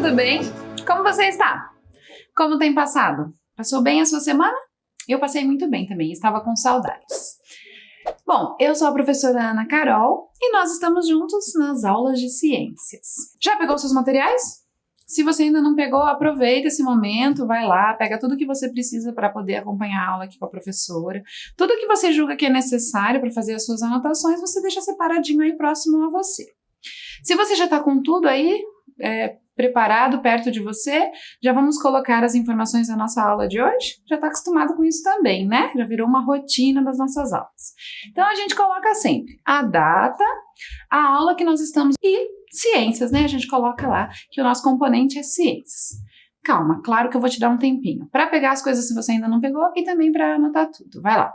tudo bem? Como você está? Como tem passado? Passou bem a sua semana? Eu passei muito bem também, estava com saudades. Bom, eu sou a professora Ana Carol e nós estamos juntos nas aulas de ciências. Já pegou seus materiais? Se você ainda não pegou, aproveita esse momento, vai lá, pega tudo que você precisa para poder acompanhar a aula aqui com a professora. Tudo que você julga que é necessário para fazer as suas anotações, você deixa separadinho aí próximo a você. Se você já está com tudo aí preparado perto de você, já vamos colocar as informações da nossa aula de hoje? Já está acostumado com isso também, né? Já virou uma rotina das nossas aulas. Então a gente coloca sempre a data, a aula que nós estamos e ciências, né? A gente coloca lá que o nosso componente é ciências. Calma, claro que eu vou te dar um tempinho para pegar as coisas se você ainda não pegou e também para anotar tudo. Vai lá.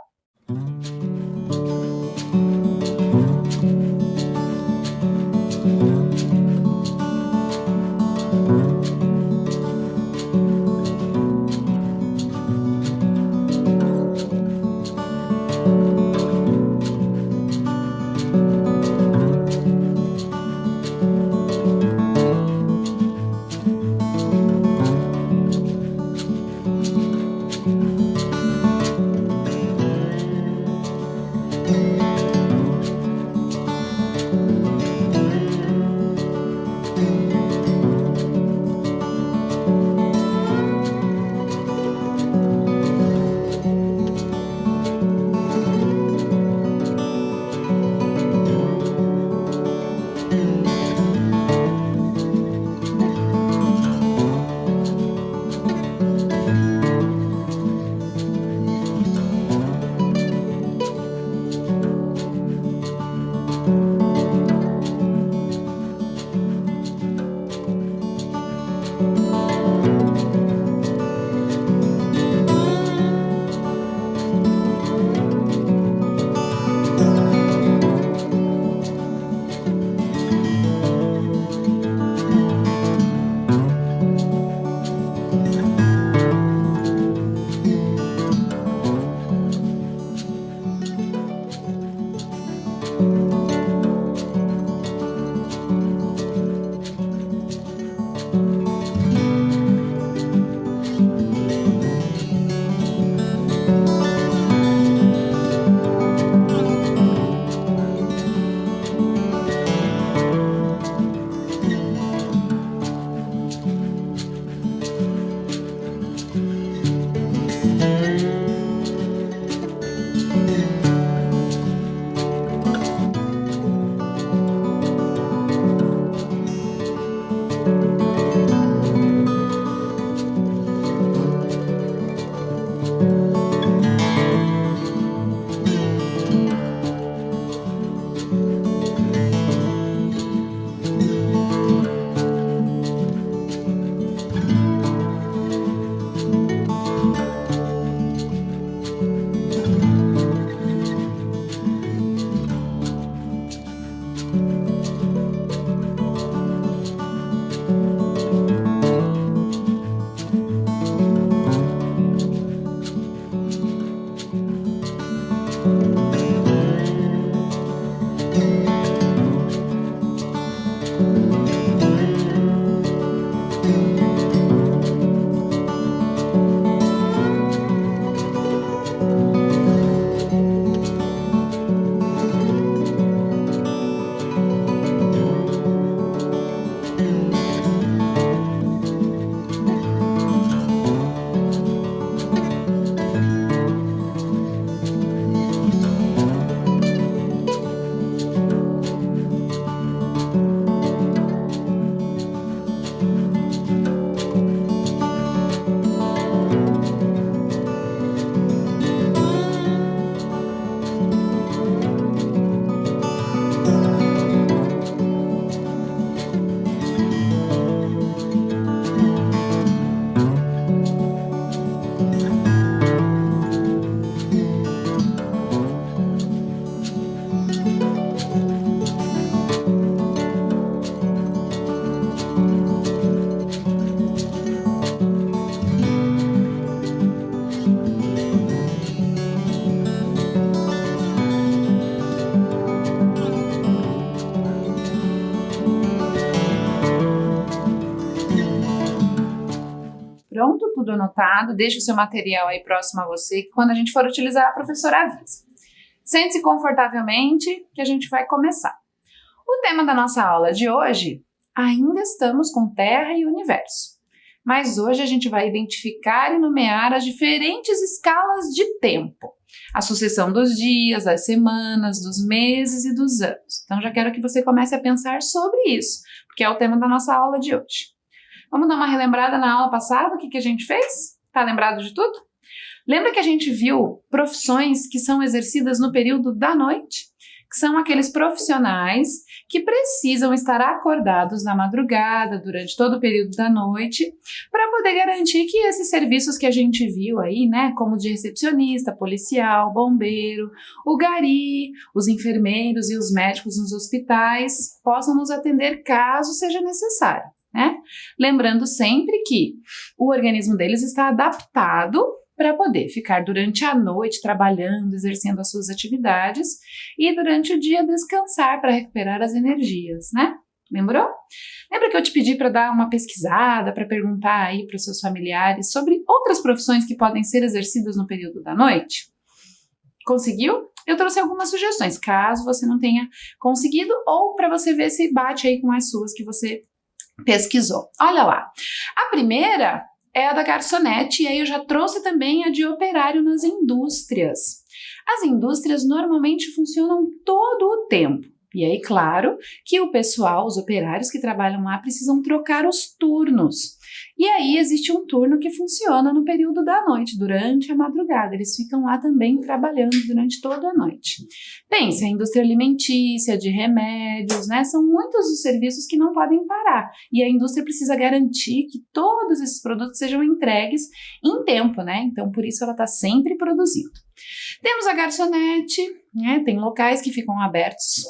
tudo anotado, deixe o seu material aí próximo a você, que quando a gente for utilizar, a professora avisa. Sente-se confortavelmente que a gente vai começar. O tema da nossa aula de hoje, ainda estamos com Terra e Universo. Mas hoje a gente vai identificar e nomear as diferentes escalas de tempo. A sucessão dos dias, das semanas, dos meses e dos anos. Então já quero que você comece a pensar sobre isso, porque é o tema da nossa aula de hoje. Vamos dar uma relembrada na aula passada, o que a gente fez? Tá lembrado de tudo? Lembra que a gente viu profissões que são exercidas no período da noite? Que são aqueles profissionais que precisam estar acordados na madrugada, durante todo o período da noite, para poder garantir que esses serviços que a gente viu aí, né, como de recepcionista, policial, bombeiro, o gari, os enfermeiros e os médicos nos hospitais, possam nos atender caso seja necessário, né? Lembrando sempre que o organismo deles está adaptado para poder ficar durante a noite trabalhando, exercendo as suas atividades e durante o dia descansar para recuperar as energias, né? Lembrou? Lembra que eu te pedi para dar uma pesquisada, para perguntar aí para os seus familiares sobre outras profissões que podem ser exercidas no período da noite? Conseguiu? Eu trouxe algumas sugestões, caso você não tenha conseguido, ou para você ver se bate aí com as suas que você pesquisou. Olha lá. A primeira é a da garçonete, e aí eu já trouxe também a de operário nas indústrias. As indústrias normalmente funcionam todo o tempo. E aí, claro, que o pessoal, os operários que trabalham lá, precisam trocar os turnos. E aí existe um turno que funciona no período da noite, durante a madrugada. Eles ficam lá também trabalhando durante toda a noite. Pense, a indústria alimentícia, de remédios, né? São muitos os serviços que não podem parar. E a indústria precisa garantir que todos esses produtos sejam entregues em tempo, né? Então, por isso ela está sempre produzindo. Temos a garçonete, né? Tem locais que ficam abertos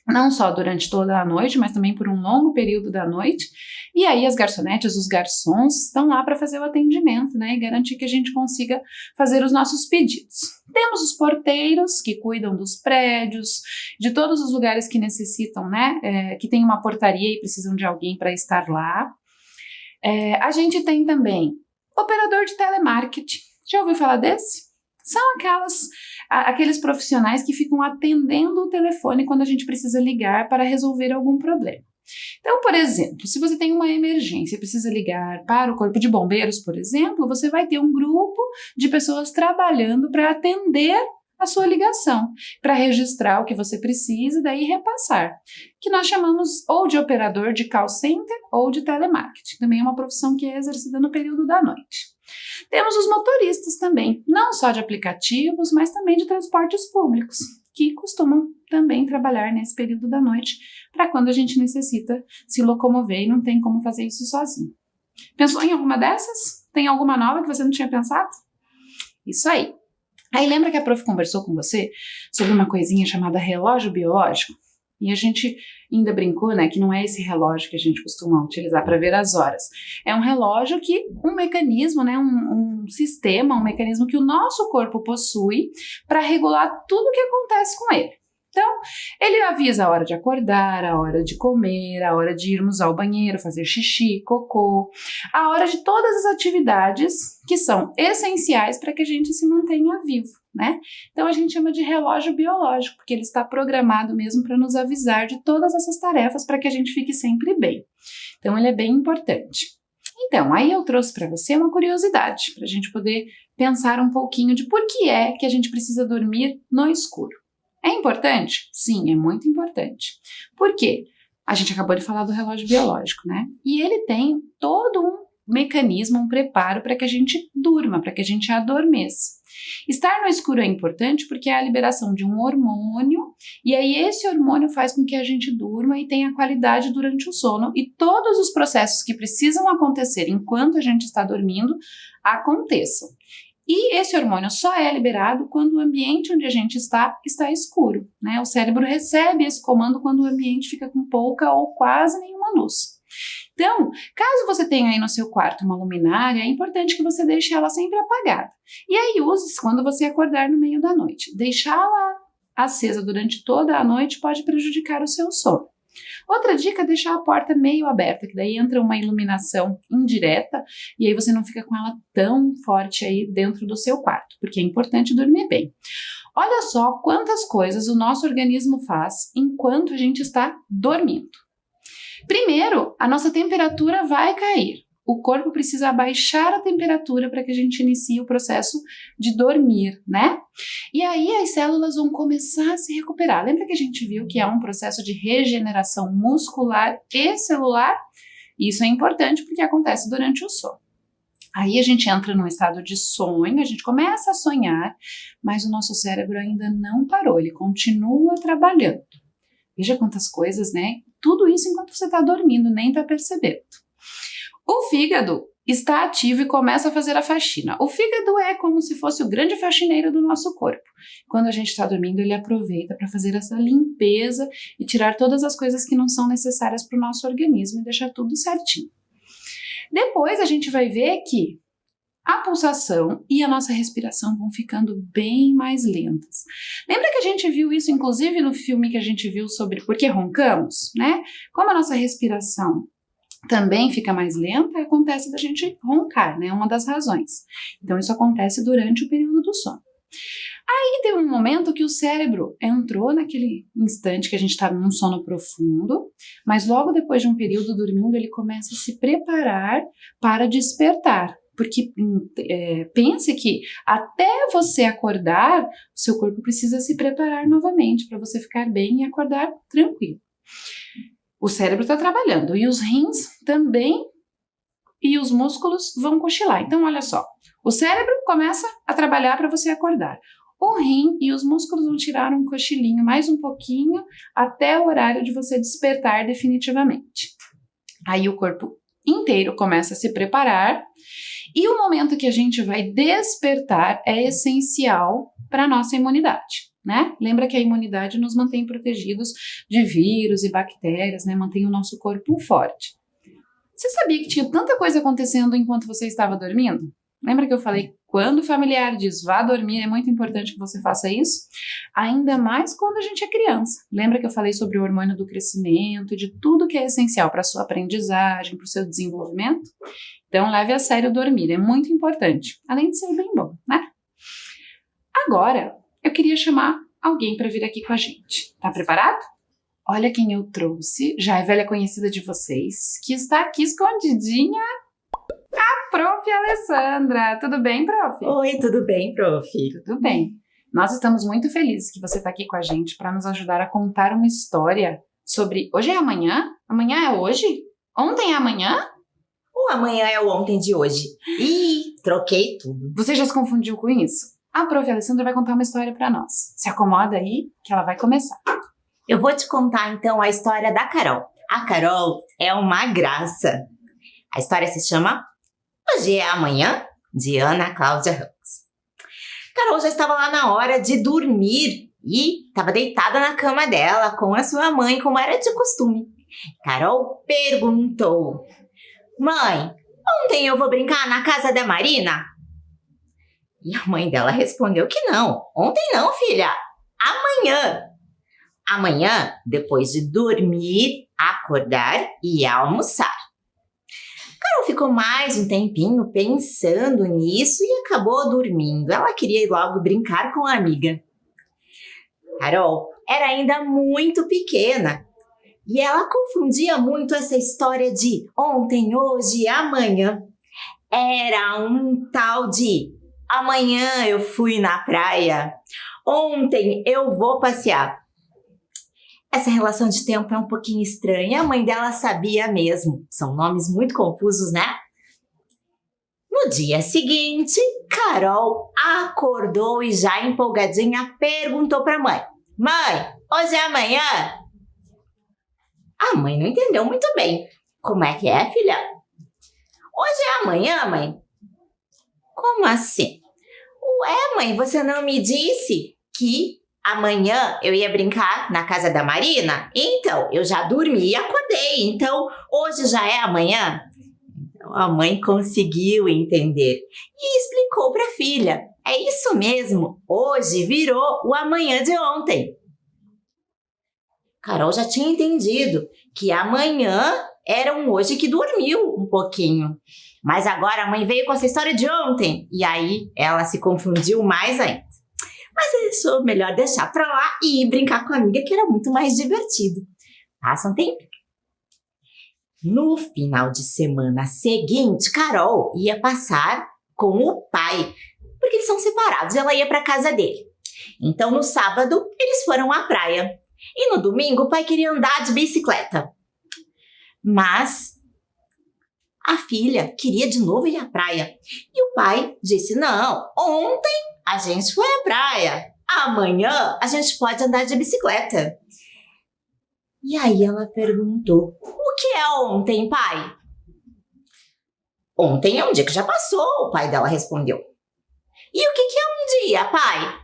não só durante toda a noite, mas também por um longo período da noite. E aí as garçonetes, os garçons, estão lá para fazer o atendimento, né, e garantir que a gente consiga fazer os nossos pedidos. Temos os porteiros, que cuidam dos prédios, de todos os lugares que necessitam, né, que tem uma portaria e precisam de alguém para estar lá. A gente tem também operador de telemarketing. Já ouviu falar desse? São aqueles profissionais que ficam atendendo o telefone quando a gente precisa ligar para resolver algum problema. Então, por exemplo, se você tem uma emergência e precisa ligar para o Corpo de Bombeiros, por exemplo, você vai ter um grupo de pessoas trabalhando para atender a sua ligação, para registrar o que você precisa e daí repassar, que nós chamamos ou de operador de call center ou de telemarketing. Também é uma profissão que é exercida no período da noite. Temos os motoristas também, não só de aplicativos, mas também de transportes públicos, que costumam também trabalhar nesse período da noite, para quando a gente necessita se locomover e não tem como fazer isso sozinho. Pensou em alguma dessas? Tem alguma nova que você não tinha pensado? Isso aí. Aí lembra que a prof conversou com você sobre uma coisinha chamada relógio biológico? E a gente ainda brincou, né, que não é esse relógio que a gente costuma utilizar para ver as horas. É um relógio que, um mecanismo, né, um sistema, um mecanismo que o nosso corpo possui para regular tudo o que acontece com ele. Então, ele avisa a hora de acordar, a hora de comer, a hora de irmos ao banheiro, fazer xixi, cocô, a hora de todas as atividades que são essenciais para que a gente se mantenha vivo, né? Então, a gente chama de relógio biológico, porque ele está programado mesmo para nos avisar de todas essas tarefas para que a gente fique sempre bem. Então, ele é bem importante. Então, aí eu trouxe para você uma curiosidade, para a gente poder pensar um pouquinho de por que é que a gente precisa dormir no escuro. É importante? Sim, é muito importante. Por quê? A gente acabou de falar do relógio biológico, né? E ele tem todo um mecanismo, um preparo para que a gente durma, para que a gente adormeça. Estar no escuro é importante porque é a liberação de um hormônio, e aí esse hormônio faz com que a gente durma e tenha qualidade durante o sono, e todos os processos que precisam acontecer enquanto a gente está dormindo, aconteçam. E esse hormônio só é liberado quando o ambiente onde a gente está escuro, né? O cérebro recebe esse comando quando o ambiente fica com pouca ou quase nenhuma luz. Então, caso você tenha aí no seu quarto uma luminária, é importante que você deixe ela sempre apagada. E aí use quando você acordar no meio da noite. Deixá-la acesa durante toda a noite pode prejudicar o seu sono. Outra dica é deixar a porta meio aberta, que daí entra uma iluminação indireta e aí você não fica com ela tão forte aí dentro do seu quarto, porque é importante dormir bem. Olha só quantas coisas o nosso organismo faz enquanto a gente está dormindo. Primeiro, a nossa temperatura vai cair. O corpo precisa abaixar a temperatura para que a gente inicie o processo de dormir, né? E aí as células vão começar a se recuperar. Lembra que a gente viu que é um processo de regeneração muscular e celular? Isso é importante porque acontece durante o sono. Aí a gente entra num estado de sonho, a gente começa a sonhar, mas o nosso cérebro ainda não parou, ele continua trabalhando. Veja quantas coisas, né? Tudo isso enquanto você está dormindo, nem está percebendo. O fígado está ativo e começa a fazer a faxina. O fígado é como se fosse o grande faxineiro do nosso corpo. Quando a gente está dormindo, ele aproveita para fazer essa limpeza e tirar todas as coisas que não são necessárias para o nosso organismo e deixar tudo certinho. Depois a gente vai ver que a pulsação e a nossa respiração vão ficando bem mais lentas. Lembra que a gente viu isso, inclusive, no filme que a gente viu sobre por que roncamos, né? Como a nossa respiração também fica mais lenta, acontece da gente roncar, né? É uma das razões. Então, isso acontece durante o período do sono. Aí tem um momento que o cérebro entrou naquele instante que a gente está num sono profundo, mas logo depois de um período dormindo, ele começa a se preparar para despertar. Porque pense que até você acordar, o seu corpo precisa se preparar novamente para você ficar bem e acordar tranquilo. O cérebro está trabalhando e os rins também e os músculos vão cochilar. Então, olha só, o cérebro começa a trabalhar para você acordar. O rim e os músculos vão tirar um cochilinho mais um pouquinho até o horário de você despertar definitivamente. Aí o corpo inteiro começa a se preparar e o momento que a gente vai despertar é essencial para a nossa imunidade, né? Lembra que a imunidade nos mantém protegidos de vírus e bactérias, né? Mantém o nosso corpo forte. Você sabia que tinha tanta coisa acontecendo enquanto você estava dormindo? Lembra que eu falei, quando o familiar diz vá dormir, é muito importante que você faça isso? Ainda mais quando a gente é criança. Lembra que eu falei sobre o hormônio do crescimento e de tudo que é essencial para a sua aprendizagem, para o seu desenvolvimento? Então, leve a sério dormir, é muito importante, além de ser bem bom, né? Agora, eu queria chamar alguém para vir aqui com a gente. Tá preparado? Olha quem eu trouxe, já é velha conhecida de vocês, que está aqui escondidinha, a Prof. Alessandra. Tudo bem, Prof? Oi, tudo bem, Prof? Tudo bem. Nós estamos muito felizes que você está aqui com a gente para nos ajudar a contar uma história sobre hoje é amanhã? Amanhã é hoje? Ontem é amanhã? O amanhã é o ontem de hoje. Ih, troquei tudo. Você já se confundiu com isso? A Prof. Alessandra vai contar uma história para nós. Se acomoda aí que ela vai começar. Eu vou te contar então a história da Carol. A Carol é uma graça. A história se chama Hoje é Amanhã, de Ana Cláudia Ramos. Carol já estava lá na hora de dormir e estava deitada na cama dela com a sua mãe, como era de costume. Carol perguntou: Mãe, ontem eu vou brincar na casa da Marina? E a mãe dela respondeu que não. Ontem não, filha. Amanhã. Amanhã, depois de dormir, acordar e almoçar. Carol ficou mais um tempinho pensando nisso e acabou dormindo. Ela queria ir logo brincar com a amiga. Carol era ainda muito pequena e ela confundia muito essa história de ontem, hoje, amanhã. Era um tal de amanhã eu fui na praia, ontem eu vou passear. Essa relação de tempo é um pouquinho estranha, a mãe dela sabia mesmo. São nomes muito confusos, né? No dia seguinte, Carol acordou e já empolgadinha perguntou para a mãe: Mãe, hoje é amanhã? A mãe não entendeu muito bem. Como é que é, filha? Hoje é amanhã, mãe? Como assim? Ué, mãe, você não me disse que amanhã eu ia brincar na casa da Marina? Então, eu já dormi e acordei. Então, hoje já é amanhã? Então, a mãe conseguiu entender e explicou para a filha. É isso mesmo, hoje virou o amanhã de ontem. Carol já tinha entendido que amanhã era um hoje que dormiu um pouquinho. Mas agora a mãe veio com essa história de ontem. E aí ela se confundiu mais ainda. Mas achou melhor deixar pra lá e ir brincar com a amiga, que era muito mais divertido. Passa um tempo. No final de semana seguinte, Carol ia passar com o pai, porque eles são separados, ela ia para casa dele. Então, no sábado, eles foram à praia. E no domingo, o pai queria andar de bicicleta. Mas a filha queria de novo ir à praia. E o pai disse, não, ontem a gente foi à praia. Amanhã a gente pode andar de bicicleta. E aí ela perguntou, o que é ontem, pai? Ontem é um dia que já passou, o pai dela respondeu. E o que é um dia, pai?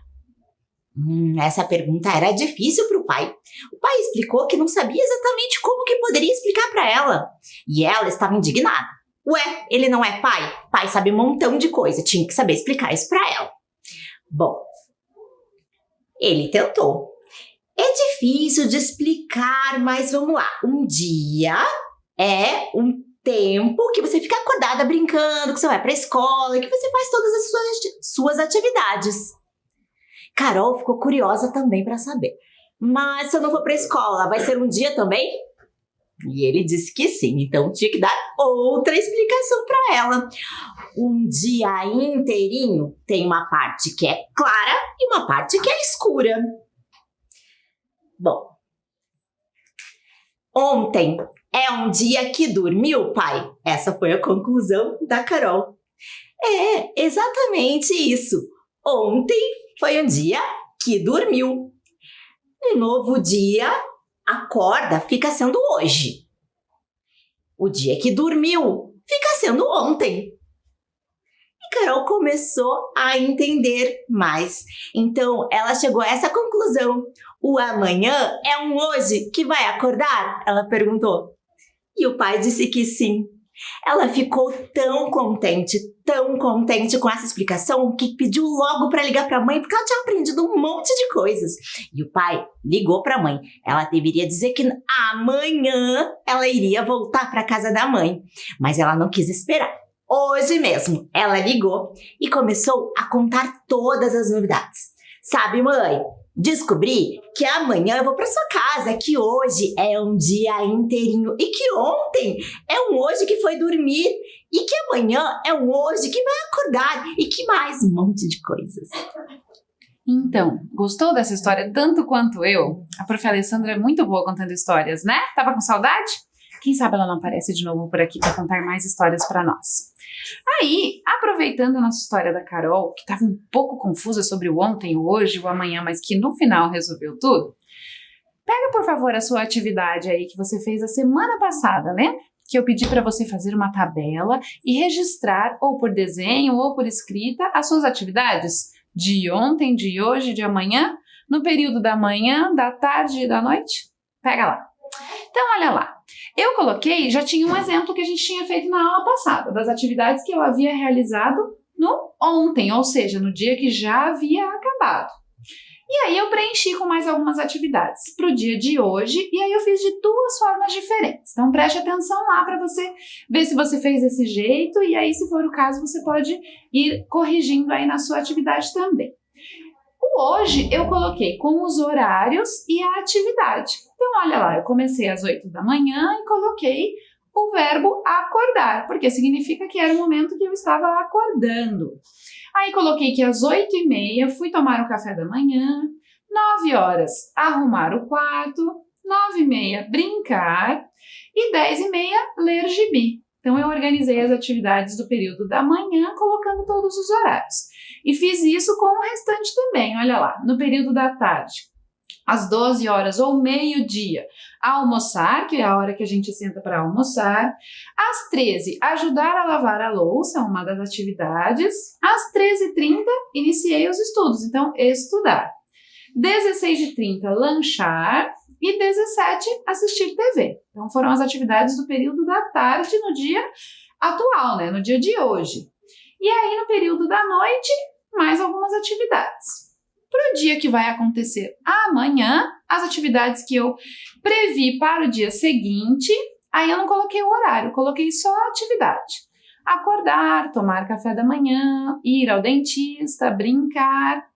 Essa pergunta era difícil para o pai. O pai explicou que não sabia exatamente como que poderia explicar para ela. E ela estava indignada. Ué, ele não é pai? Pai sabe um montão de coisa, tinha que saber explicar isso para ela. Bom, ele tentou. É difícil de explicar, mas vamos lá. Um dia é um tempo que você fica acordada brincando, que você vai para a escola, que você faz todas as suas atividades. Carol ficou curiosa também para saber. Mas se eu não for para a escola, vai ser um dia também? E ele disse que sim, então tinha que dar outra explicação para ela. Um dia inteirinho tem uma parte que é clara e uma parte que é escura. Bom, ontem é um dia que dormiu, pai? Essa foi a conclusão da Carol. É, exatamente isso. Ontem foi um dia que dormiu. Um novo dia acorda, fica sendo hoje. O dia que dormiu fica sendo ontem. E Carol começou a entender mais. Então, ela chegou a essa conclusão. O amanhã é um hoje que vai acordar? Ela perguntou. E o pai disse que sim. Ela ficou tão contente com essa explicação que pediu logo para ligar para a mãe porque ela tinha aprendido um monte de coisas. E o pai ligou para a mãe. Ela deveria dizer que amanhã ela iria voltar para casa da mãe, mas ela não quis esperar. Hoje mesmo ela ligou e começou a contar todas as novidades. Sabe, mãe? Descobri que amanhã eu vou para sua casa, que hoje é um dia inteirinho e que ontem é um hoje que foi dormir e que amanhã é um hoje que vai acordar e que mais um monte de coisas. Então, gostou dessa história tanto quanto eu? A prof. Alessandra é muito boa contando histórias, né? Tava com saudade? Quem sabe ela não aparece de novo por aqui para contar mais histórias para nós. Aí, aproveitando a nossa história da Carol, que estava um pouco confusa sobre o ontem, o hoje, o amanhã, mas que no final resolveu tudo, pega, por favor, a sua atividade aí que você fez a semana passada, lembra? Que eu pedi para você fazer uma tabela e registrar, ou por desenho ou por escrita, as suas atividades de ontem, de hoje, de amanhã, no período da manhã, da tarde e da noite. Pega lá. Então, olha lá. Eu coloquei, já tinha um exemplo que a gente tinha feito na aula passada, das atividades que eu havia realizado no ontem, ou seja, no dia que já havia acabado. E aí eu preenchi com mais algumas atividades para o dia de hoje, e aí eu fiz de duas formas diferentes. Então preste atenção lá para você ver se você fez desse jeito, e aí, se for o caso, você pode ir corrigindo aí na sua atividade também. O hoje eu coloquei com os horários e a atividade. Então, olha lá, eu comecei às 8 da manhã e coloquei o verbo acordar, porque significa que era o momento que eu estava acordando. Aí coloquei que às 8h30 fui tomar o café da manhã, 9 horas arrumar o quarto, 9h30 brincar e 10h30 ler gibi. Então, eu organizei as atividades do período da manhã, colocando todos os horários. E fiz isso com o restante também, olha lá, no período da tarde, às 12 horas ou meio-dia, almoçar, que é a hora que a gente senta para almoçar. Às 13, ajudar a lavar a louça, uma das atividades. Às 13h30, iniciei os estudos, então, estudar. 16h30, lanchar. E 17, assistir TV. Então, foram as atividades do período da tarde no dia atual, né? No dia de hoje. E aí, no período da noite, mais algumas atividades. para o dia que vai acontecer amanhã, as atividades que eu previ para o dia seguinte. Aí eu não coloquei o horário, coloquei só a atividade. Acordar, tomar café da manhã, ir ao dentista, brincar.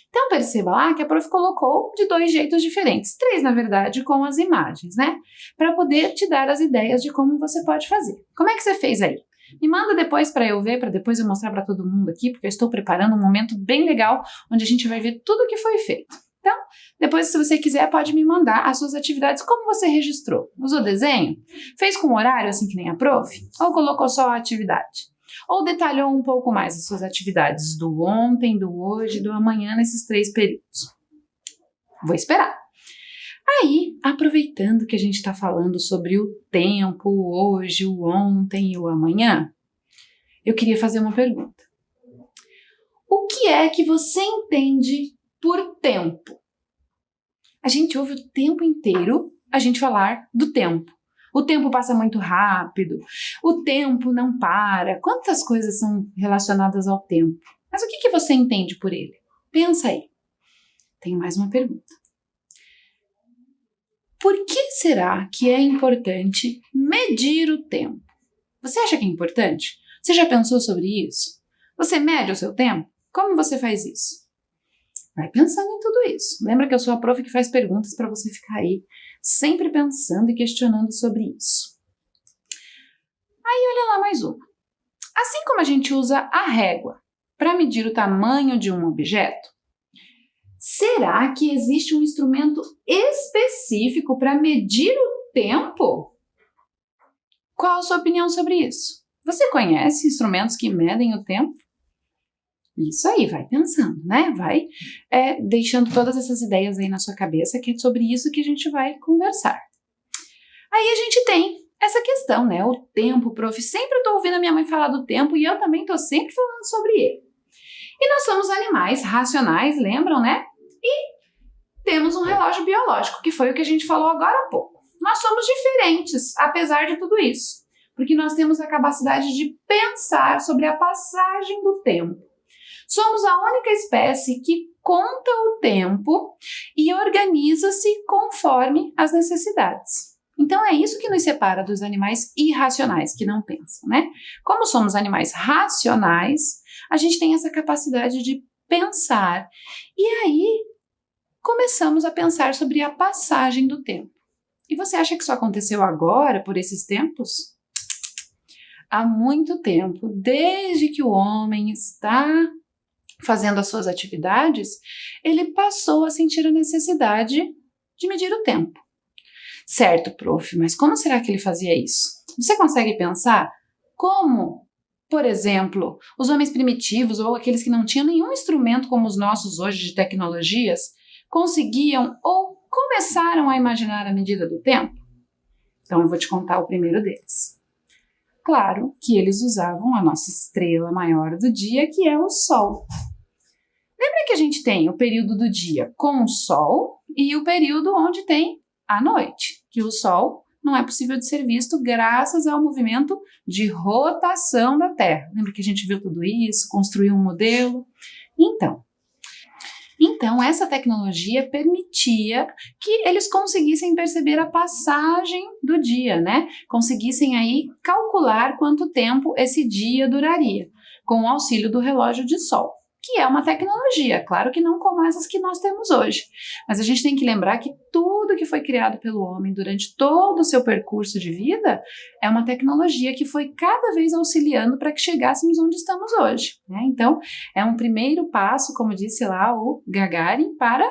Então perceba lá que a prof colocou de 2 jeitos diferentes, 3 na verdade, com as imagens, né? Para poder te dar as ideias de como você pode fazer. Como é que você fez aí? Me manda depois para eu ver, para depois eu mostrar para todo mundo aqui, porque eu estou preparando um momento bem legal, onde a gente vai ver tudo o que foi feito. Então, depois, se você quiser, pode me mandar as suas atividades, como você registrou. Usou desenho? Fez com horário, assim que nem a prof? Ou colocou só a atividade? Ou detalhou um pouco mais as suas atividades do ontem, do hoje, do amanhã, nesses 3 períodos? Vou esperar. Aí, aproveitando que a gente está falando sobre o tempo, o hoje, o ontem e o amanhã, eu queria fazer uma pergunta. O que é que você entende por tempo? A gente ouve o tempo inteiro a gente falar do tempo. O tempo passa muito rápido, o tempo não para. Quantas coisas são relacionadas ao tempo? Mas o que você entende por ele? Pensa aí. Tenho mais uma pergunta. Por que será que é importante medir o tempo? Você acha que é importante? Você já pensou sobre isso? Você mede o seu tempo? Como você faz isso? Vai pensando em tudo isso. Lembra que eu sou a prof que faz perguntas para você ficar aí sempre pensando e questionando sobre isso. Aí olha lá mais uma. Assim como a gente usa a régua para medir o tamanho de um objeto, será que existe um instrumento específico para medir o tempo? Qual a sua opinião sobre isso? Você conhece instrumentos que medem o tempo? Isso aí, vai pensando, né? Vai deixando todas essas ideias aí na sua cabeça, que é sobre isso que a gente vai conversar. Aí a gente tem essa questão, né? O tempo, prof. Sempre estou ouvindo a minha mãe falar do tempo e eu também estou sempre falando sobre ele. E nós somos animais racionais, lembram, né? E temos um relógio biológico, que foi o que a gente falou agora há pouco. Nós somos diferentes, apesar de tudo isso, porque nós temos a capacidade de pensar sobre a passagem do tempo. Somos a única espécie que conta o tempo e organiza-se conforme as necessidades. Então é isso que nos separa dos animais irracionais, que não pensam, né? Como somos animais racionais, a gente tem essa capacidade de pensar. E aí começamos a pensar sobre a passagem do tempo. E você acha que isso aconteceu agora, por esses tempos? Há muito tempo, desde que o homem está fazendo as suas atividades, ele passou a sentir a necessidade de medir o tempo. Certo, prof, mas como será que ele fazia isso? Você consegue pensar como, por exemplo, os homens primitivos ou aqueles que não tinham nenhum instrumento como os nossos hoje de tecnologias conseguiam ou começaram a imaginar a medida do tempo? Então eu vou te contar o primeiro deles. Claro que eles usavam a nossa estrela maior do dia, que é o Sol. Lembra que a gente tem o período do dia com o Sol e o período onde tem a noite, que o Sol não é possível de ser visto graças ao movimento de rotação da Terra. Lembra que a gente viu tudo isso, construiu um modelo? Então, essa tecnologia permitia que eles conseguissem perceber a passagem do dia, né? Conseguissem aí calcular quanto tempo esse dia duraria, com o auxílio do relógio de sol, que é uma tecnologia, claro que não como essas que nós temos hoje. Mas a gente tem que lembrar que tudo que foi criado pelo homem durante todo o seu percurso de vida é uma tecnologia que foi cada vez auxiliando para que chegássemos onde estamos hoje, né? Então, é um primeiro passo, como disse lá o Gagarin, para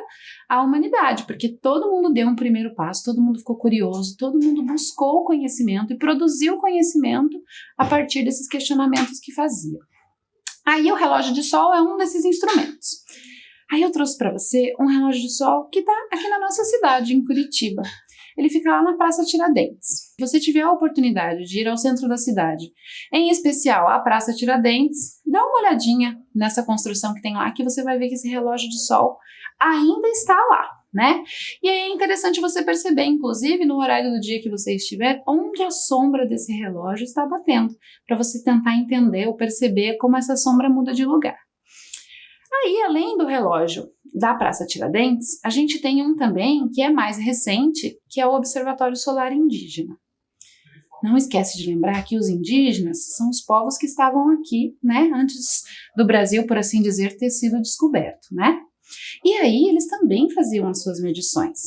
a humanidade, porque todo mundo deu um primeiro passo, todo mundo ficou curioso, todo mundo buscou o conhecimento e produziu o conhecimento a partir desses questionamentos que fazia. Aí o relógio de sol é um desses instrumentos. Aí eu trouxe para você um relógio de sol que está aqui na nossa cidade, em Curitiba. Ele fica lá na Praça Tiradentes. Se você tiver a oportunidade de ir ao centro da cidade, em especial a Praça Tiradentes, dá uma olhadinha nessa construção que tem lá, que você vai ver que esse relógio de sol ainda está lá, né? E aí é interessante você perceber, inclusive, no horário do dia que você estiver, onde a sombra desse relógio está batendo, para você tentar entender ou perceber como essa sombra muda de lugar. Aí, além do relógio da Praça Tiradentes, a gente tem um também que é mais recente, que é o Observatório Solar Indígena. Não esquece de lembrar que os indígenas são os povos que estavam aqui, né, antes do Brasil, por assim dizer, ter sido descoberto, né? E aí eles também faziam as suas medições.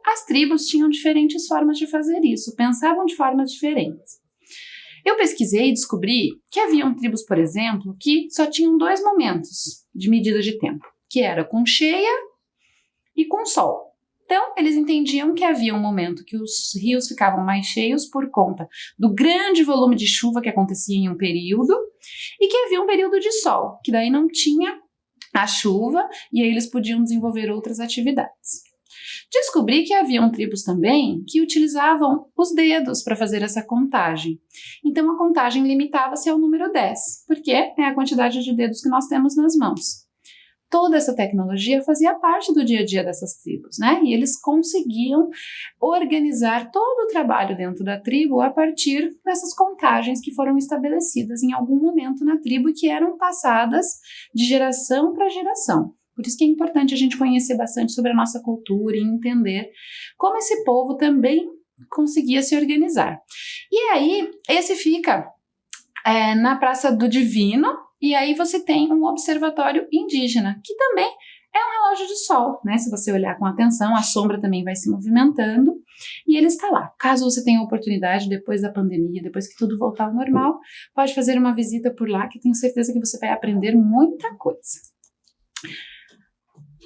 As tribos tinham diferentes formas de fazer isso, pensavam de formas diferentes. Eu pesquisei e descobri que haviam tribos, por exemplo, que só tinham 2 momentos de medida de tempo, que era com cheia e com sol. Então, eles entendiam que havia um momento que os rios ficavam mais cheios por conta do grande volume de chuva que acontecia em um período e que havia um período de sol, que daí não tinha a chuva e aí eles podiam desenvolver outras atividades. Descobri que haviam tribos também que utilizavam os dedos para fazer essa contagem. Então, a contagem limitava-se ao número 10, porque é a quantidade de dedos que nós temos nas mãos. Toda essa tecnologia fazia parte do dia a dia dessas tribos, né? E eles conseguiam organizar todo o trabalho dentro da tribo a partir dessas contagens que foram estabelecidas em algum momento na tribo e que eram passadas de geração para geração. Por isso que é importante a gente conhecer bastante sobre a nossa cultura e entender como esse povo também conseguia se organizar. E aí, esse fica na Praça do Divino, e aí você tem um observatório indígena, que também é um relógio de sol, né? Se você olhar com atenção, a sombra também vai se movimentando, e ele está lá. Caso você tenha a oportunidade, depois da pandemia, depois que tudo voltar ao normal, pode fazer uma visita por lá, que tenho certeza que você vai aprender muita coisa.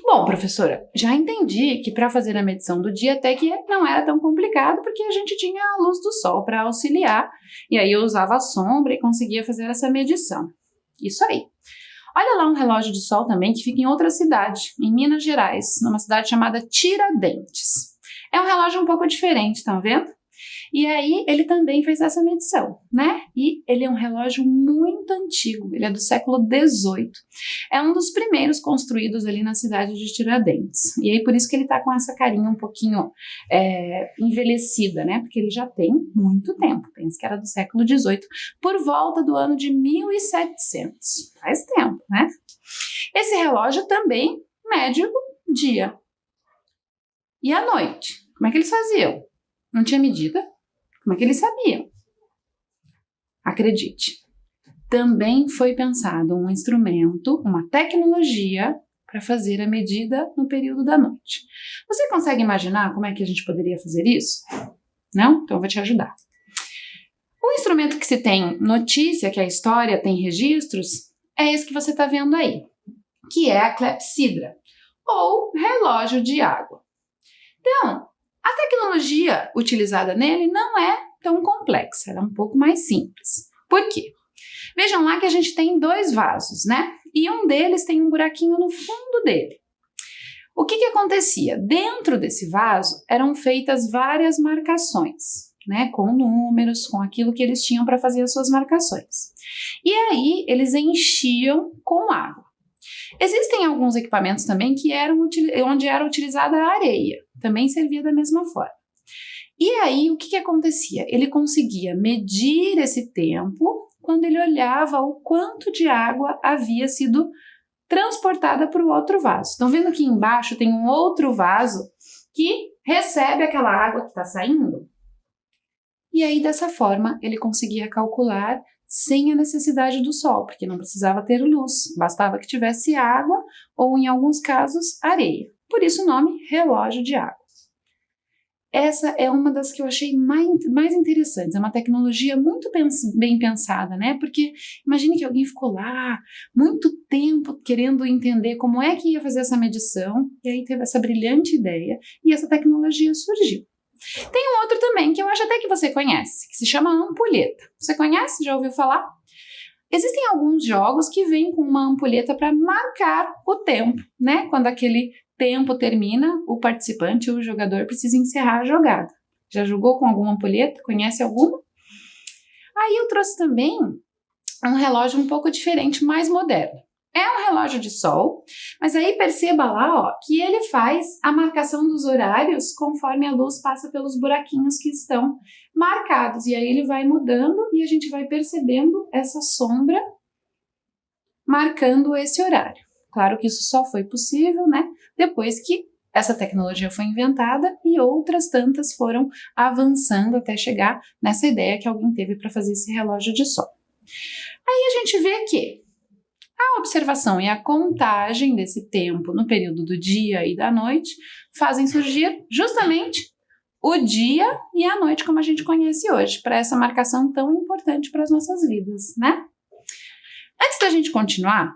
Bom, professora, já entendi que para fazer a medição do dia até que não era tão complicado, porque a gente tinha a luz do sol para auxiliar, e aí eu usava a sombra e conseguia fazer essa medição. Isso aí. Olha lá um relógio de sol também que fica em outra cidade, em Minas Gerais, numa cidade chamada Tiradentes. É um relógio um pouco diferente, estão vendo? E aí ele também fez essa medição, né? E ele é um relógio muito antigo, ele é do século XVIII. É um dos primeiros construídos ali na cidade de Tiradentes. E aí por isso que ele tá com essa carinha um pouquinho envelhecida, né? Porque ele já tem muito tempo, pensa que era do século XVIII, por volta do ano de 1700. Faz tempo, né? Esse relógio também mede o dia. E à noite? Como é que eles faziam? Não tinha medida? Como é que eles sabiam? Acredite, também foi pensado um instrumento, uma tecnologia para fazer a medida no período da noite. Você consegue imaginar como é que a gente poderia fazer isso? Não? Então eu vou te ajudar. O instrumento que se tem notícia, que a história tem registros, é esse que você está vendo aí, que é a clepsidra, ou relógio de água. Então, a tecnologia utilizada nele não é tão complexa, ela é um pouco mais simples. Por quê? Vejam lá que a gente tem 2 vasos, né? E um deles tem um buraquinho no fundo dele. O que acontecia? Dentro desse vaso eram feitas várias marcações, né? Com números, com aquilo que eles tinham para fazer as suas marcações. E aí eles enchiam com água. Existem alguns equipamentos também que onde era utilizada a areia, também servia da mesma forma. E aí o que acontecia? Ele conseguia medir esse tempo quando ele olhava o quanto de água havia sido transportada para o outro vaso. Estão vendo que embaixo tem um outro vaso que recebe aquela água que está saindo? E aí dessa forma ele conseguia calcular sem a necessidade do sol, porque não precisava ter luz, bastava que tivesse água ou, em alguns casos, areia. Por isso o nome relógio de água. Essa é uma das que eu achei mais interessantes, é uma tecnologia muito bem pensada, né? Porque imagine que alguém ficou lá muito tempo querendo entender como é que ia fazer essa medição, e aí teve essa brilhante ideia e essa tecnologia surgiu. Tem um outro também que eu acho até que você conhece, que se chama ampulheta. Você conhece? Já ouviu falar? Existem alguns jogos que vêm com uma ampulheta para marcar o tempo, né? Quando aquele tempo termina, o participante, o jogador, precisa encerrar a jogada. Já jogou com alguma ampulheta? Conhece alguma? Aí eu trouxe também um relógio um pouco diferente, mais moderno. É um relógio de sol, mas aí perceba lá, ó, que ele faz a marcação dos horários conforme a luz passa pelos buraquinhos que estão marcados. E aí ele vai mudando e a gente vai percebendo essa sombra marcando esse horário. Claro que isso só foi possível, né, depois que essa tecnologia foi inventada e outras tantas foram avançando até chegar nessa ideia que alguém teve para fazer esse relógio de sol. Aí a gente vê que a observação e a contagem desse tempo no período do dia e da noite fazem surgir justamente o dia e a noite como a gente conhece hoje, para essa marcação tão importante para as nossas vidas, né? Antes da gente continuar,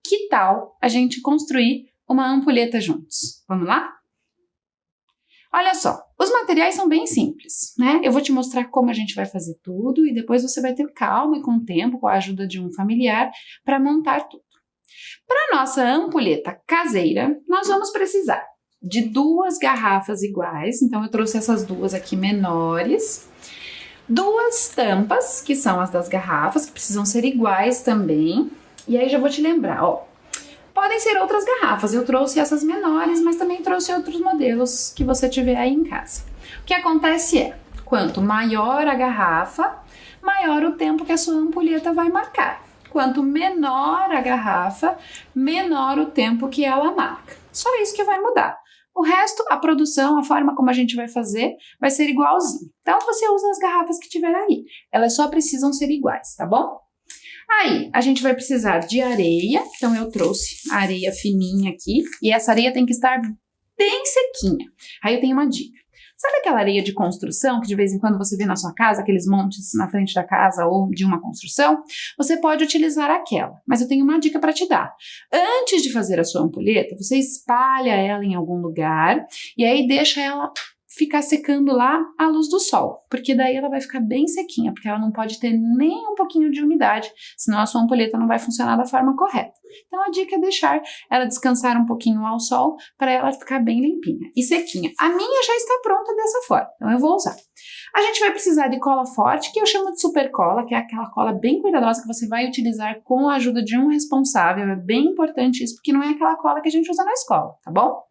que tal a gente construir uma ampulheta juntos? Vamos lá? Olha só, os materiais são bem simples, né? Eu vou te mostrar como a gente vai fazer tudo e depois você vai ter calma e com o tempo, com a ajuda de um familiar, para montar tudo. Para nossa ampulheta caseira, nós vamos precisar de 2 garrafas iguais, então eu trouxe essas 2 aqui menores, 2 tampas, que são as das garrafas, que precisam ser iguais também, e aí já vou te lembrar, ó, podem ser outras garrafas, eu trouxe essas menores, mas também trouxe outros modelos que você tiver aí em casa. O que acontece é, quanto maior a garrafa, maior o tempo que a sua ampulheta vai marcar. Quanto menor a garrafa, menor o tempo que ela marca. Só isso que vai mudar. O resto, a produção, a forma como a gente vai fazer, vai ser igualzinho. Então, você usa as garrafas que tiver aí. Elas só precisam ser iguais, tá bom? Aí, a gente vai precisar de areia. Então, eu trouxe a areia fininha aqui. E essa areia tem que estar bem sequinha. Aí, eu tenho uma dica. Sabe aquela areia de construção que de vez em quando você vê na sua casa, aqueles montes na frente da casa ou de uma construção? Você pode utilizar aquela, mas eu tenho uma dica para te dar. Antes de fazer a sua ampulheta, você espalha ela em algum lugar e aí deixa ela ficar secando lá à luz do sol, porque daí ela vai ficar bem sequinha, porque ela não pode ter nem um pouquinho de umidade, senão a sua ampulheta não vai funcionar da forma correta. Então a dica é deixar ela descansar um pouquinho ao sol para ela ficar bem limpinha e sequinha. A minha já está pronta dessa forma, então eu vou usar. A gente vai precisar de cola forte, que eu chamo de super cola, que é aquela cola bem cuidadosa que você vai utilizar com a ajuda de um responsável. É bem importante isso, porque não é aquela cola que a gente usa na escola, tá bom?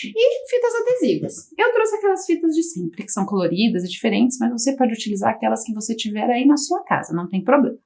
E fitas adesivas. Eu trouxe aquelas fitas de sempre, que são coloridas e diferentes, mas você pode utilizar aquelas que você tiver aí na sua casa, não tem problema.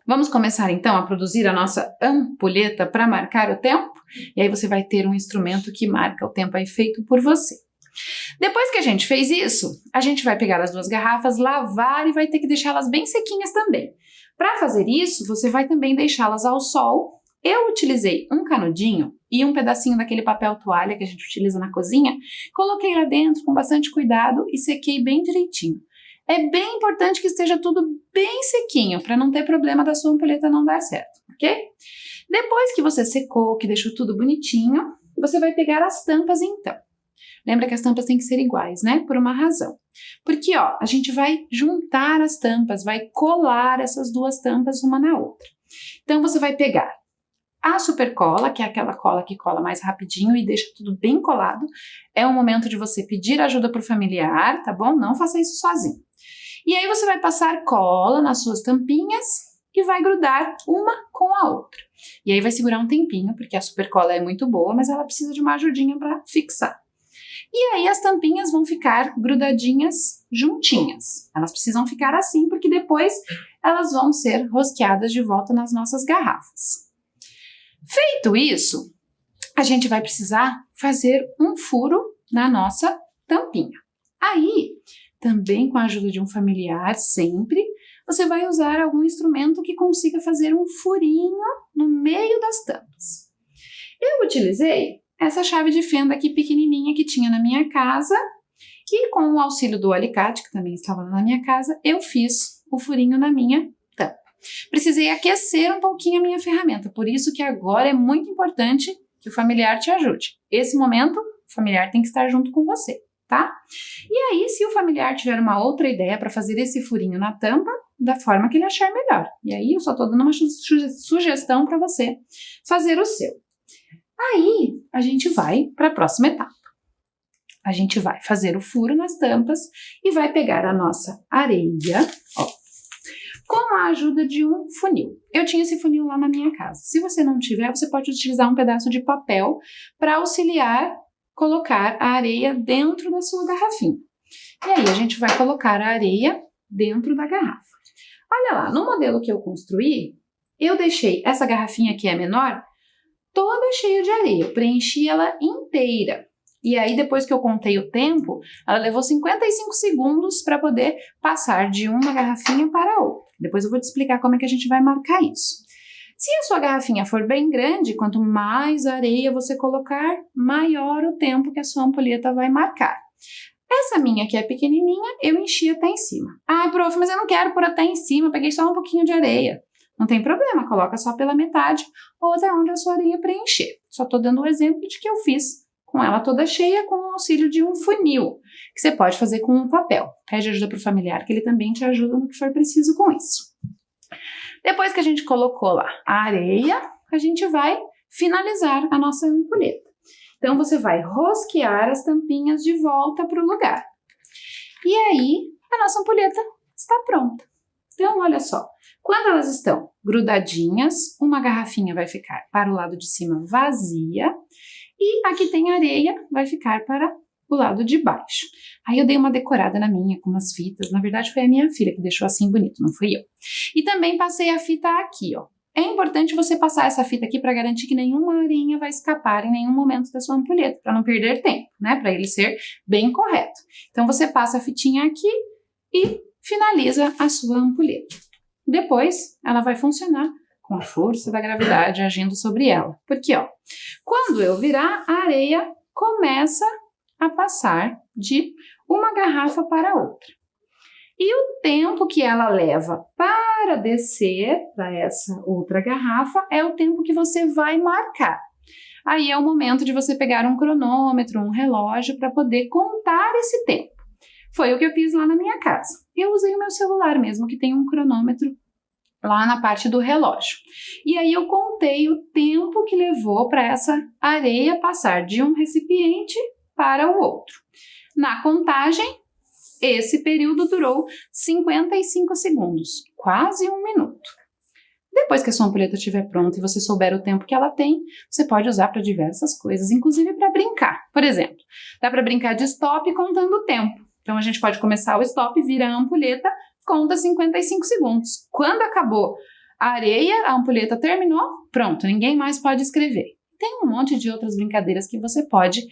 Vamos começar então a produzir a nossa ampulheta para marcar o tempo? E aí você vai ter um instrumento que marca o tempo aí feito por você. Depois que a gente fez isso, a gente vai pegar as 2 garrafas, lavar e vai ter que deixá-las bem sequinhas também. Para fazer isso, você vai também deixá-las ao sol. Eu utilizei um canudinho e um pedacinho daquele papel toalha que a gente utiliza na cozinha, coloquei lá dentro com bastante cuidado e sequei bem direitinho. É bem importante que esteja tudo bem sequinho, para não ter problema da sua ampulheta não dar certo, ok? Depois que você secou, que deixou tudo bonitinho, você vai pegar as tampas então. Lembra que as tampas têm que ser iguais, né? Por uma razão. Porque, ó, a gente vai juntar as tampas, vai colar essas 2 tampas uma na outra. Então, você vai pegar a super cola, que é aquela cola que cola mais rapidinho e deixa tudo bem colado. É o momento de você pedir ajuda para o familiar, tá bom? Não faça isso sozinho. E aí você vai passar cola nas suas tampinhas e vai grudar uma com a outra. E aí vai segurar um tempinho, porque a super cola é muito boa, mas ela precisa de uma ajudinha para fixar. E aí as tampinhas vão ficar grudadinhas juntinhas. Elas precisam ficar assim, porque depois elas vão ser rosqueadas de volta nas nossas garrafas. Feito isso, a gente vai precisar fazer um furo na nossa tampinha. Aí, também com a ajuda de um familiar, sempre, você vai usar algum instrumento que consiga fazer um furinho no meio das tampas. Eu utilizei essa chave de fenda aqui pequenininha que tinha na minha casa e com o auxílio do alicate, que também estava na minha casa, eu fiz o furinho na minha tampa. Precisei aquecer um pouquinho a minha ferramenta, por isso que agora é muito importante que o familiar te ajude. Esse momento, o familiar tem que estar junto com você, tá? E aí, se o familiar tiver uma outra ideia para fazer esse furinho na tampa, da forma que ele achar melhor. E aí, eu só estou dando uma sugestão para você fazer o seu. Aí, a gente vai para a próxima etapa. A gente vai fazer o furo nas tampas e vai pegar a nossa areia, ó, com a ajuda de um funil. Eu tinha esse funil lá na minha casa. Se você não tiver, você pode utilizar um pedaço de papel para auxiliar colocar a areia dentro da sua garrafinha. E aí, a gente vai colocar a areia dentro da garrafa. Olha lá, no modelo que eu construí, eu deixei essa garrafinha que é menor toda cheia de areia, eu preenchi ela inteira. E aí, depois que eu contei o tempo, ela levou 55 segundos para poder passar de uma garrafinha para a outra. Depois eu vou te explicar como é que a gente vai marcar isso. Se a sua garrafinha for bem grande, quanto mais areia você colocar, maior o tempo que a sua ampulheta vai marcar. Essa minha que é pequenininha, eu enchi até em cima. Ai, prof, mas eu não quero pôr até em cima, eu peguei só um pouquinho de areia. Não tem problema, coloca só pela metade ou até onde a sua areia preencher. Só estou dando o exemplo de que eu fiz com ela toda cheia com o auxílio de um funil, que você pode fazer com um papel. Pede ajuda para o familiar, que ele também te ajuda no que for preciso com isso. Depois que a gente colocou lá a areia, a gente vai finalizar a nossa ampulheta. Então, você vai rosquear as tampinhas de volta para o lugar. E aí, a nossa ampulheta está pronta. Então, olha só. Quando elas estão grudadinhas, uma garrafinha vai ficar para o lado de cima vazia e aqui tem areia, vai ficar para o lado de baixo. Aí eu dei uma decorada na minha com umas fitas, na verdade foi a minha filha que deixou assim bonito, não fui eu. E também passei a fita aqui, ó. É importante você passar essa fita aqui para garantir que nenhuma areinha vai escapar em nenhum momento da sua ampulheta, para não perder tempo, né? Para ele ser bem correto. Então você passa a fitinha aqui e finaliza a sua ampulheta. Depois, ela vai funcionar com a força da gravidade agindo sobre ela. Porque, ó, quando eu virar, a areia começa a passar de uma garrafa para outra. E o tempo que ela leva para descer para essa outra garrafa é o tempo que você vai marcar. Aí é o momento de você pegar um cronômetro, um relógio para poder contar esse tempo. Foi o que eu fiz lá na minha casa. Eu usei o meu celular mesmo, que tem um cronômetro lá na parte do relógio. E aí eu contei o tempo que levou para essa areia passar de um recipiente para o outro. Na contagem, esse período durou 55 segundos, quase um minuto. Depois que a sua ampulheta estiver pronta e você souber o tempo que ela tem, você pode usar para diversas coisas, inclusive para brincar. Por exemplo, dá para brincar de stop contando o tempo. Então a gente pode começar o stop, vira a ampulheta, conta 55 segundos. Quando acabou a areia, a ampulheta terminou, pronto, ninguém mais pode escrever. Tem um monte de outras brincadeiras que você pode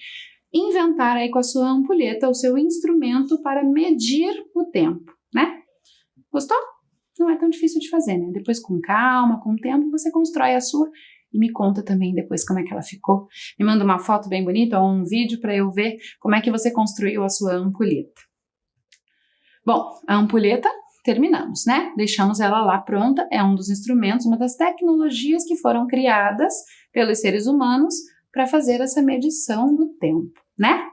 inventar aí com a sua ampulheta, o seu instrumento para medir o tempo, né? Gostou? Não é tão difícil de fazer, né? Depois com calma, com o tempo, você constrói a sua e me conta também depois como é que ela ficou. Me manda uma foto bem bonita ou um vídeo para eu ver como é que você construiu a sua ampulheta. Bom, a ampulheta terminamos, né? Deixamos ela lá pronta, é um dos instrumentos, uma das tecnologias que foram criadas pelos seres humanos para fazer essa medição do tempo, né?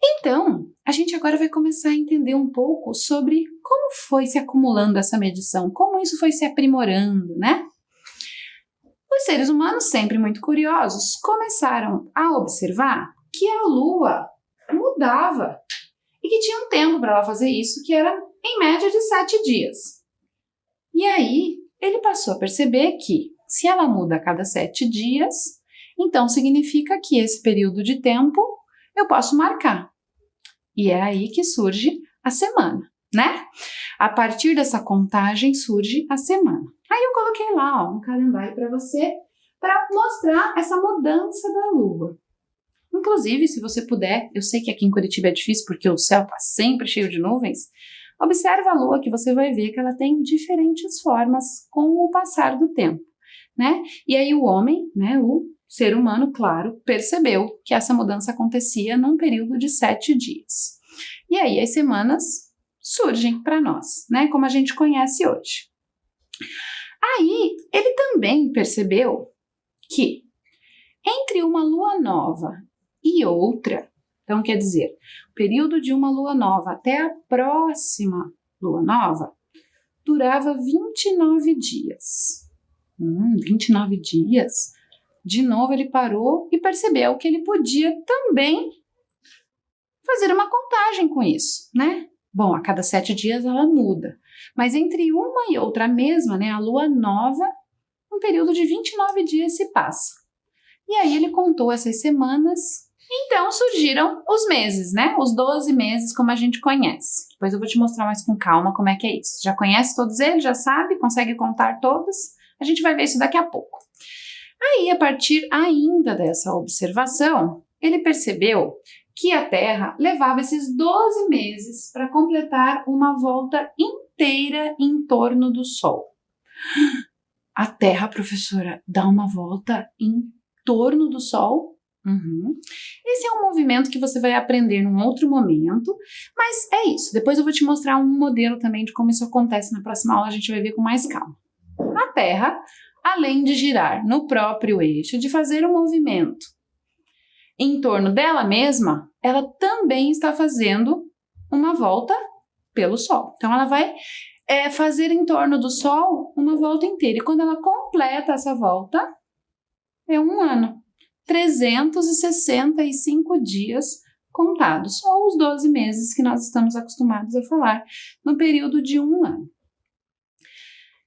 Então, a gente agora vai começar a entender um pouco sobre como foi se acumulando essa medição, como isso foi se aprimorando, né? Os seres humanos, sempre muito curiosos, começaram a observar que a Lua mudava e que tinha um tempo para ela fazer isso, que era em média de 7 dias. E aí, ele passou a perceber que, se ela muda a cada 7 dias, então significa que esse período de tempo eu posso marcar. E é aí que surge a semana, né? A partir dessa contagem surge a semana. Aí eu coloquei lá, ó, um calendário para você, para mostrar essa mudança da Lua. Inclusive, se você puder, eu sei que aqui em Curitiba é difícil porque o céu está sempre cheio de nuvens, observa a lua que você vai ver que ela tem diferentes formas com o passar do tempo, né? E aí o homem, né, o ser humano, claro, percebeu que essa mudança acontecia num período de 7 dias. E aí as semanas surgem para nós, né, como a gente conhece hoje. Aí ele também percebeu que entre uma lua nova e outra, então quer dizer, o período de uma lua nova até a próxima lua nova durava 29 dias. 29 dias? De novo ele parou e percebeu que ele podia também fazer uma contagem com isso, né? Bom, a cada 7 dias ela muda, mas entre uma e outra mesma, né, a lua nova, um período de 29 dias se passa. E aí ele contou essas semanas, então surgiram os meses, né? Os 12 meses como a gente conhece. Depois eu vou te mostrar mais com calma como é que é isso. Já conhece todos eles? Já sabe? Consegue contar todos? A gente vai ver isso daqui a pouco. Aí, a partir ainda dessa observação, ele percebeu que a Terra levava esses 12 meses para completar uma volta inteira em torno do Sol. A Terra, professora, dá uma volta em torno do Sol? Esse é um movimento que você vai aprender num outro momento, mas é isso. Depois eu vou te mostrar um modelo também de como isso acontece na próxima aula, a gente vai ver com mais calma. A Terra, além de girar no próprio eixo, de fazer um movimento em torno dela mesma, ela também está fazendo uma volta pelo Sol. Então, ela vai fazer em torno do Sol uma volta inteira. E quando ela completa essa volta, é um ano. 365 dias contados, ou os 12 meses que nós estamos acostumados a falar no período de um ano.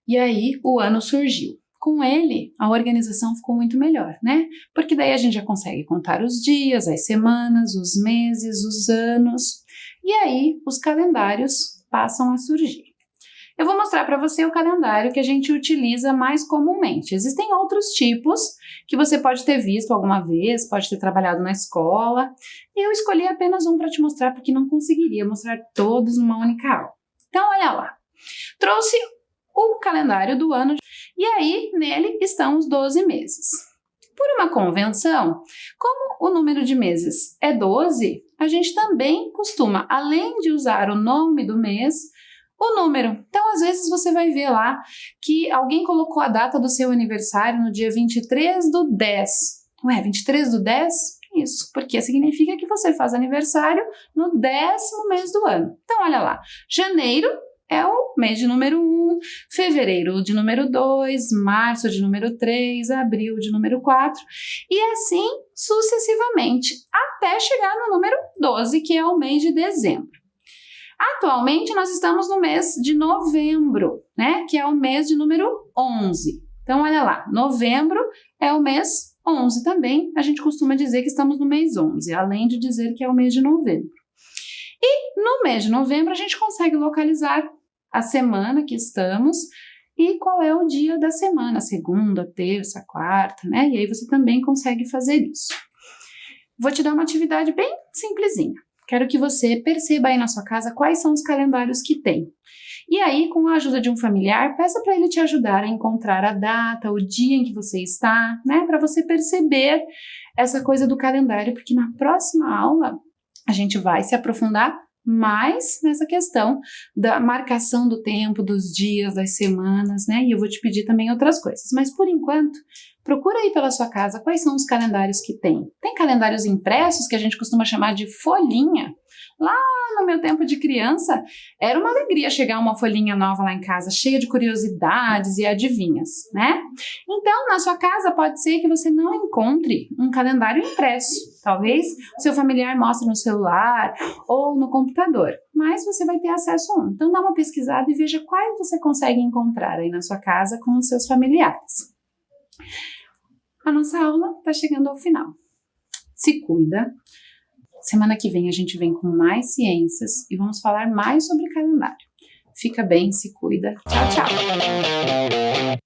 E aí, o ano surgiu. Com ele, a organização ficou muito melhor, né? Porque daí a gente já consegue contar os dias, as semanas, os meses, os anos, e aí os calendários passam a surgir. Eu vou mostrar para você o calendário que a gente utiliza mais comumente. Existem outros tipos que você pode ter visto alguma vez, pode ter trabalhado na escola, e eu escolhi apenas um para te mostrar porque não conseguiria mostrar todos numa única aula. Então, olha lá. Trouxe o calendário do ano, e aí nele estão os 12 meses. Por uma convenção, como o número de meses é 12, a gente também costuma, além de usar o nome do mês, o número. Então, às vezes você vai ver lá que alguém colocou a data do seu aniversário no dia 23/10. Ué, 23/10? Isso, porque significa que você faz aniversário no 10º mês do ano. Então, olha lá, janeiro é o mês de número 1, fevereiro de número 2, março de número 3, abril de número 4 e assim sucessivamente, até chegar no número 12, que é o mês de dezembro. Atualmente nós estamos no mês de novembro, né, que é o mês de número 11. Então olha lá, novembro é o mês 11 também, a gente costuma dizer que estamos no mês 11, além de dizer que é o mês de novembro. E no mês de novembro a gente consegue localizar a semana que estamos e qual é o dia da semana, segunda, terça, quarta, né? E aí você também consegue fazer isso. Vou te dar uma atividade bem simplesinha. Quero que você perceba aí na sua casa quais são os calendários que tem. E aí, com a ajuda de um familiar, peça para ele te ajudar a encontrar a data, o dia em que você está, né? Para você perceber essa coisa do calendário, porque na próxima aula a gente vai se aprofundar mais nessa questão da marcação do tempo, dos dias, das semanas, né? E eu vou te pedir também outras coisas. Mas, por enquanto, procura aí pela sua casa quais são os calendários que tem. Tem calendários impressos, que a gente costuma chamar de folhinha. Lá no meu tempo de criança, era uma alegria chegar uma folhinha nova lá em casa, cheia de curiosidades e adivinhas, né? Então, na sua casa, pode ser que você não encontre um calendário impresso. Talvez o seu familiar mostre no celular ou no computador, mas você vai ter acesso a um. Então, dá uma pesquisada e veja quais você consegue encontrar aí na sua casa com os seus familiares. A nossa aula está chegando ao final. Se cuida. Semana que vem a gente vem com mais ciências e vamos falar mais sobre calendário. Fica bem, se cuida. Tchau, tchau!